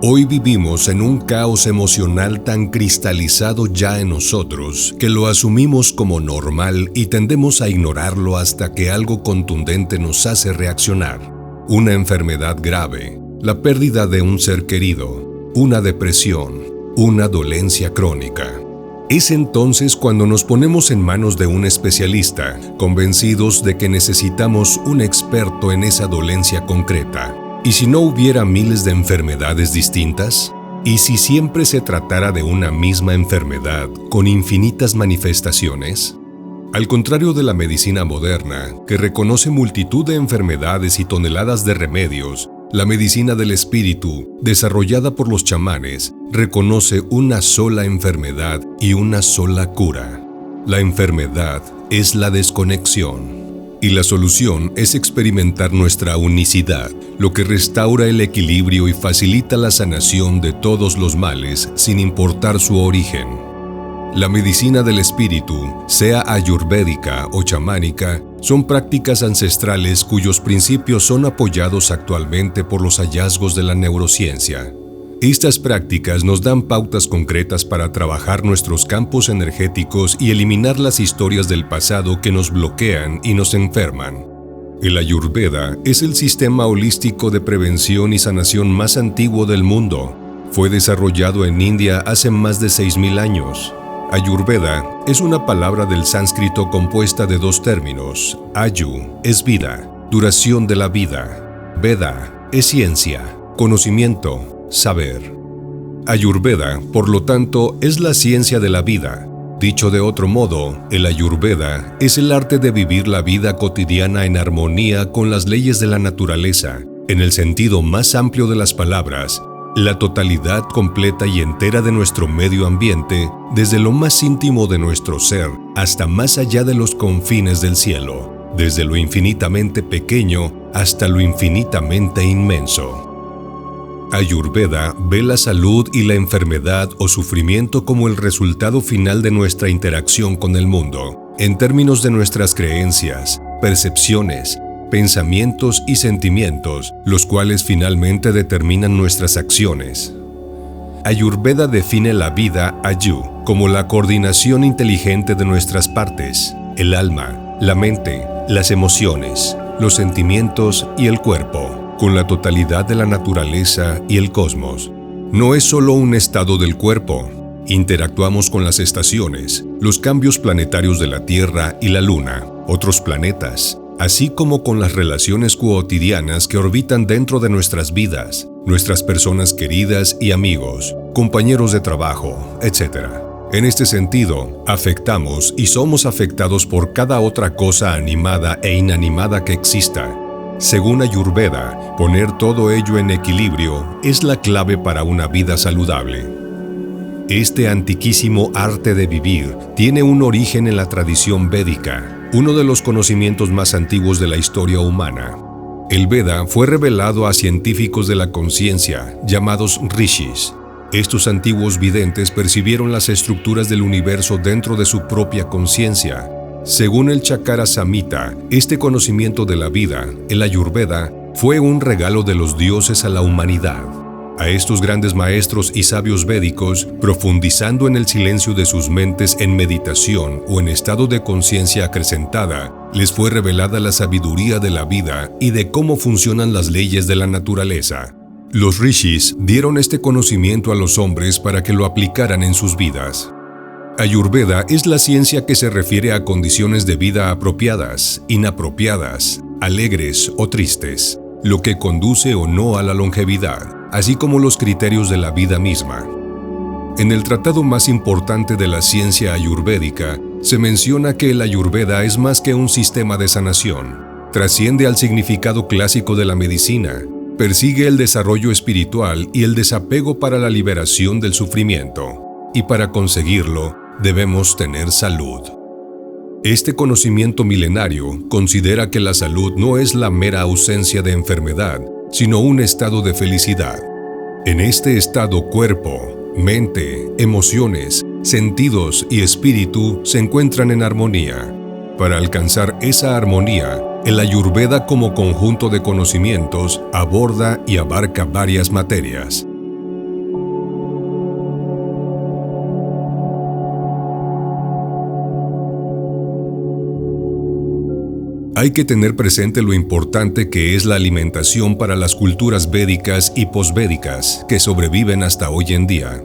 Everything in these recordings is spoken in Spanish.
Hoy vivimos en un caos emocional tan cristalizado ya en nosotros que lo asumimos como normal y tendemos a ignorarlo hasta que algo contundente nos hace reaccionar. Una enfermedad grave, la pérdida de un ser querido, una depresión, una dolencia crónica. Es entonces cuando nos ponemos en manos de un especialista, convencidos de que necesitamos un experto en esa dolencia concreta. ¿Y si no hubiera miles de enfermedades distintas? ¿Y si siempre se tratara de una misma enfermedad con infinitas manifestaciones? Al contrario de la medicina moderna, que reconoce multitud de enfermedades y toneladas de remedios, la medicina del espíritu, desarrollada por los chamanes, reconoce una sola enfermedad y una sola cura. La enfermedad es la desconexión. Y la solución es experimentar nuestra unicidad, lo que restaura el equilibrio y facilita la sanación de todos los males sin importar su origen. La medicina del espíritu, sea ayurvédica o chamánica, son prácticas ancestrales cuyos principios son apoyados actualmente por los hallazgos de la neurociencia. Estas prácticas nos dan pautas concretas para trabajar nuestros campos energéticos y eliminar las historias del pasado que nos bloquean y nos enferman. El Ayurveda es el sistema holístico de prevención y sanación más antiguo del mundo. Fue desarrollado en India hace más de 6.000 años. Ayurveda es una palabra del sánscrito compuesta de dos términos. Ayu es vida, duración de la vida. Veda es ciencia, conocimiento, saber. Ayurveda, por lo tanto, es la ciencia de la vida. Dicho de otro modo, el Ayurveda es el arte de vivir la vida cotidiana en armonía con las leyes de la naturaleza, en el sentido más amplio de las palabras, la totalidad completa y entera de nuestro medio ambiente, desde lo más íntimo de nuestro ser hasta más allá de los confines del cielo, desde lo infinitamente pequeño hasta lo infinitamente inmenso. Ayurveda ve la salud y la enfermedad o sufrimiento como el resultado final de nuestra interacción con el mundo, en términos de nuestras creencias, percepciones, pensamientos y sentimientos, los cuales finalmente determinan nuestras acciones. Ayurveda define la vida, Ayu, como la coordinación inteligente de nuestras partes, el alma, la mente, las emociones, los sentimientos y el cuerpo, con la totalidad de la naturaleza y el cosmos. No es solo un estado del cuerpo. Interactuamos con las estaciones, los cambios planetarios de la Tierra y la Luna, otros planetas, así como con las relaciones cotidianas que orbitan dentro de nuestras vidas, nuestras personas queridas y amigos, compañeros de trabajo, etc. En este sentido, afectamos y somos afectados por cada otra cosa animada e inanimada que exista. Según Ayurveda, poner todo ello en equilibrio es la clave para una vida saludable. Este antiquísimo arte de vivir tiene un origen en la tradición védica, uno de los conocimientos más antiguos de la historia humana. El Veda fue revelado a científicos de la conciencia, llamados rishis. Estos antiguos videntes percibieron las estructuras del universo dentro de su propia conciencia. Según el Chakra Samhita, este conocimiento de la vida, el Ayurveda, fue un regalo de los dioses a la humanidad. A estos grandes maestros y sabios védicos, profundizando en el silencio de sus mentes en meditación o en estado de conciencia acrecentada, les fue revelada la sabiduría de la vida y de cómo funcionan las leyes de la naturaleza. Los rishis dieron este conocimiento a los hombres para que lo aplicaran en sus vidas. Ayurveda es la ciencia que se refiere a condiciones de vida apropiadas, inapropiadas, alegres o tristes, lo que conduce o no a la longevidad, así como los criterios de la vida misma. En el tratado más importante de la ciencia ayurvédica, se menciona que el Ayurveda es más que un sistema de sanación, trasciende al significado clásico de la medicina, persigue el desarrollo espiritual y el desapego para la liberación del sufrimiento, y para conseguirlo, debemos tener salud. Este conocimiento milenario considera que la salud no es la mera ausencia de enfermedad, sino un estado de felicidad. En este estado cuerpo, mente, emociones, sentidos y espíritu se encuentran en armonía. Para alcanzar esa armonía, el Ayurveda como conjunto de conocimientos aborda y abarca varias materias. Hay que tener presente lo importante que es la alimentación para las culturas védicas y posvédicas que sobreviven hasta hoy en día.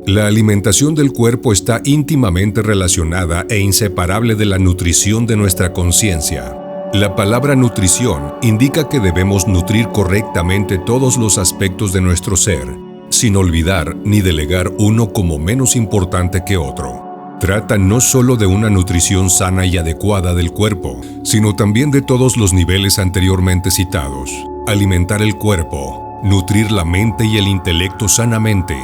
La alimentación del cuerpo está íntimamente relacionada e inseparable de la nutrición de nuestra conciencia. La palabra nutrición indica que debemos nutrir correctamente todos los aspectos de nuestro ser, sin olvidar ni delegar uno como menos importante que otro. Trata no solo de una nutrición sana y adecuada del cuerpo, sino también de todos los niveles anteriormente citados. Alimentar el cuerpo, nutrir la mente y el intelecto sanamente,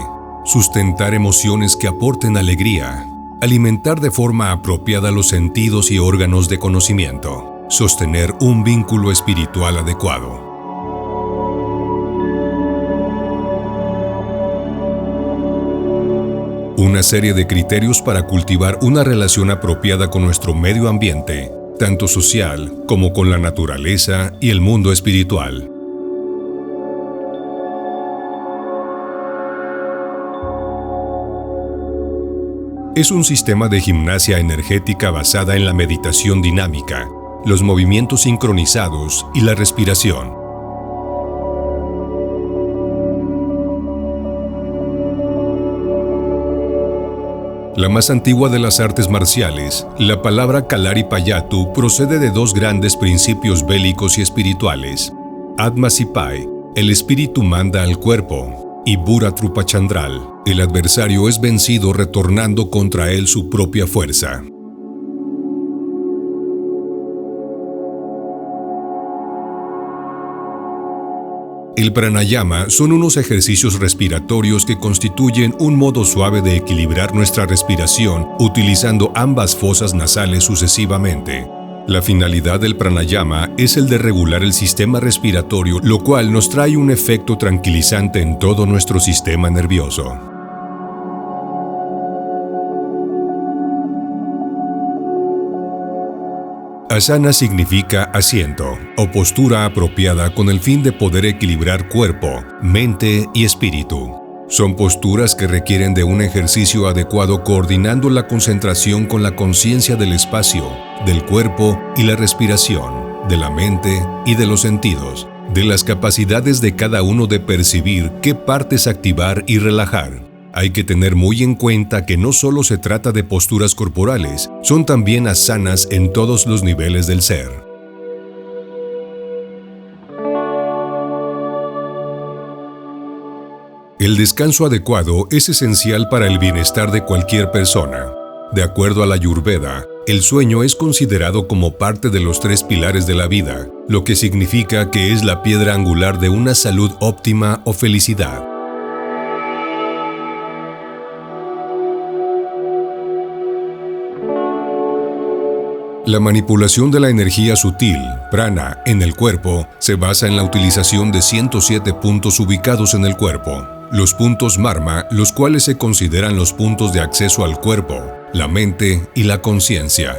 sustentar emociones que aporten alegría, alimentar de forma apropiada los sentidos y órganos de conocimiento, sostener un vínculo espiritual adecuado. Una serie de criterios para cultivar una relación apropiada con nuestro medio ambiente, tanto social como con la naturaleza y el mundo espiritual. Es un sistema de gimnasia energética basada en la meditación dinámica, los movimientos sincronizados y la respiración. La más antigua de las artes marciales, la palabra Kalaripayattu procede de dos grandes principios bélicos y espirituales. Atma Sipai, el espíritu manda al cuerpo, y Bhuratrupa Chandral, el adversario es vencido retornando contra él su propia fuerza. El pranayama son unos ejercicios respiratorios que constituyen un modo suave de equilibrar nuestra respiración utilizando ambas fosas nasales sucesivamente. La finalidad del pranayama es el de regular el sistema respiratorio, lo cual nos trae un efecto tranquilizante en todo nuestro sistema nervioso. Asana significa asiento o postura apropiada con el fin de poder equilibrar cuerpo, mente y espíritu. Son posturas que requieren de un ejercicio adecuado coordinando la concentración con la conciencia del espacio, del cuerpo y la respiración, de la mente y de los sentidos, de las capacidades de cada uno de percibir qué partes activar y relajar. Hay que tener muy en cuenta que no solo se trata de posturas corporales, son también asanas en todos los niveles del ser. El descanso adecuado es esencial para el bienestar de cualquier persona. De acuerdo a la Ayurveda, el sueño es considerado como parte de los 3 pilares de la vida, lo que significa que es la piedra angular de una salud óptima o felicidad. La manipulación de la energía sutil, prana, en el cuerpo se basa en la utilización de 107 puntos ubicados en el cuerpo. Los puntos marma, los cuales se consideran los puntos de acceso al cuerpo, la mente y la conciencia.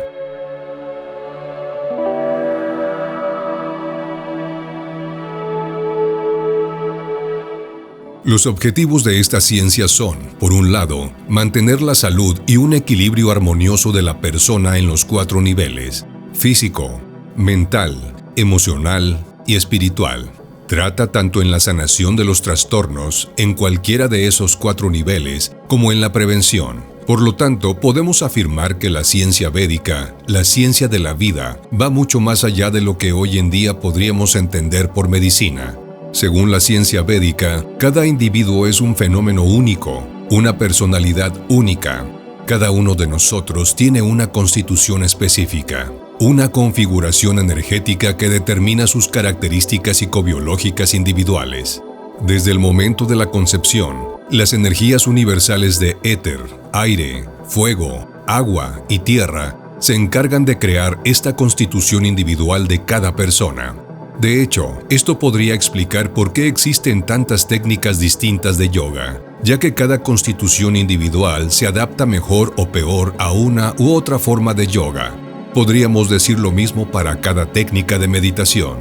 Los objetivos de esta ciencia son, por un lado, mantener la salud y un equilibrio armonioso de la persona en los 4 niveles: físico, mental, emocional y espiritual. Trata tanto en la sanación de los trastornos, en cualquiera de esos 4 niveles, como en la prevención. Por lo tanto, podemos afirmar que la ciencia védica, la ciencia de la vida, va mucho más allá de lo que hoy en día podríamos entender por medicina. Según la ciencia védica, cada individuo es un fenómeno único, una personalidad única. Cada uno de nosotros tiene una constitución específica, una configuración energética que determina sus características psicobiológicas individuales. Desde el momento de la concepción, las energías universales de éter, aire, fuego, agua y tierra se encargan de crear esta constitución individual de cada persona. De hecho, esto podría explicar por qué existen tantas técnicas distintas de yoga, ya que cada constitución individual se adapta mejor o peor a una u otra forma de yoga. Podríamos decir lo mismo para cada técnica de meditación.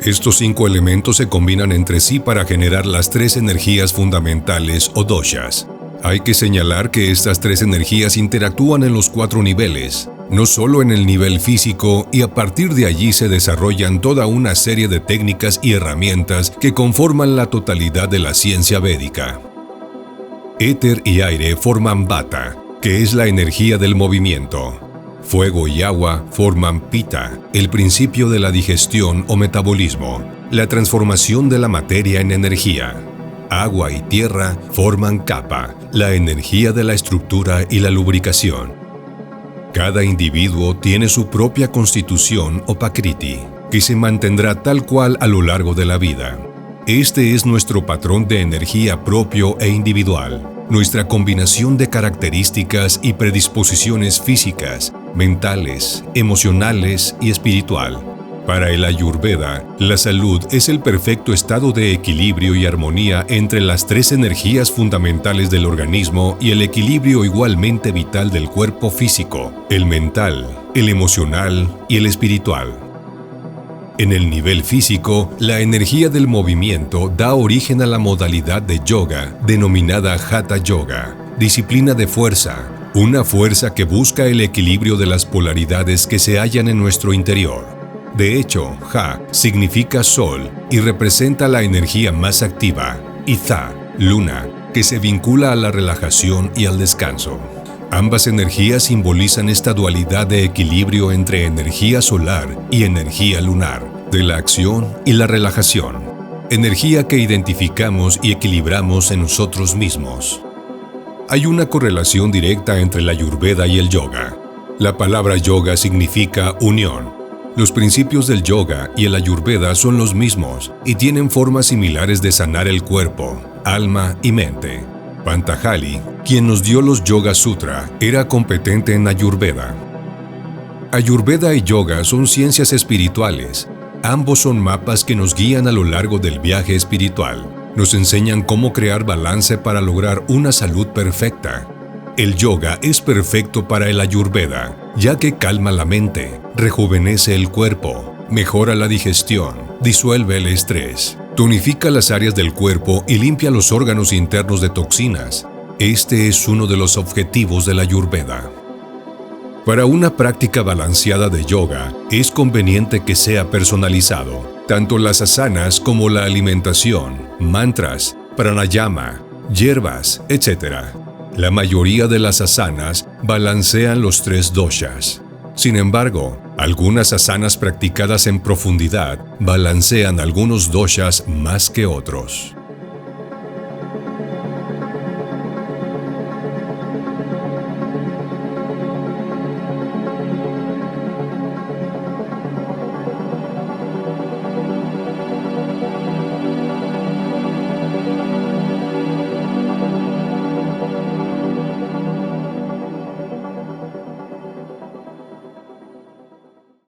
Estos 5 elementos se combinan entre sí para generar las 3 energías fundamentales o doshas. Hay que señalar que estas 3 energías interactúan en los 4 niveles, no solo en el nivel físico, y a partir de allí se desarrollan toda una serie de técnicas y herramientas que conforman la totalidad de la ciencia védica. Éter y aire forman Vata, que es la energía del movimiento. Fuego y agua forman Pitta, el principio de la digestión o metabolismo, la transformación de la materia en energía. Agua y tierra forman Kapha, la energía de la estructura y la lubricación. Cada individuo tiene su propia constitución o Prakriti, que se mantendrá tal cual a lo largo de la vida. Este es nuestro patrón de energía propio e individual, nuestra combinación de características y predisposiciones físicas, mentales, emocionales y espiritual. Para el Ayurveda, la salud es el perfecto estado de equilibrio y armonía entre las tres energías fundamentales del organismo y el equilibrio igualmente vital del cuerpo físico, el mental, el emocional y el espiritual. En el nivel físico, la energía del movimiento da origen a la modalidad de yoga denominada Hatha Yoga, disciplina de fuerza, una fuerza que busca el equilibrio de las polaridades que se hallan en nuestro interior. De hecho, Ha significa sol y representa la energía más activa, y Tha, luna, que se vincula a la relajación y al descanso. Ambas energías simbolizan esta dualidad de equilibrio entre energía solar y energía lunar, de la acción y la relajación, energía que identificamos y equilibramos en nosotros mismos. Hay una correlación directa entre la Ayurveda y el yoga. La palabra yoga significa unión. Los principios del yoga y el Ayurveda son los mismos y tienen formas similares de sanar el cuerpo, alma y mente. Patanjali, quien nos dio los Yoga Sutra, era competente en Ayurveda. Ayurveda y yoga son ciencias espirituales. Ambos son mapas que nos guían a lo largo del viaje espiritual. Nos enseñan cómo crear balance para lograr una salud perfecta. El yoga es perfecto para el Ayurveda, ya que calma la mente, rejuvenece el cuerpo, mejora la digestión, disuelve el estrés, tonifica las áreas del cuerpo y limpia los órganos internos de toxinas. Este es uno de los objetivos de la Ayurveda. Para una práctica balanceada de yoga, es conveniente que sea personalizado. Tanto las asanas como la alimentación, mantras, pranayama, hierbas, etc. La mayoría de las asanas balancean los tres doshas. Sin embargo, algunas asanas practicadas en profundidad balancean algunos doshas más que otros.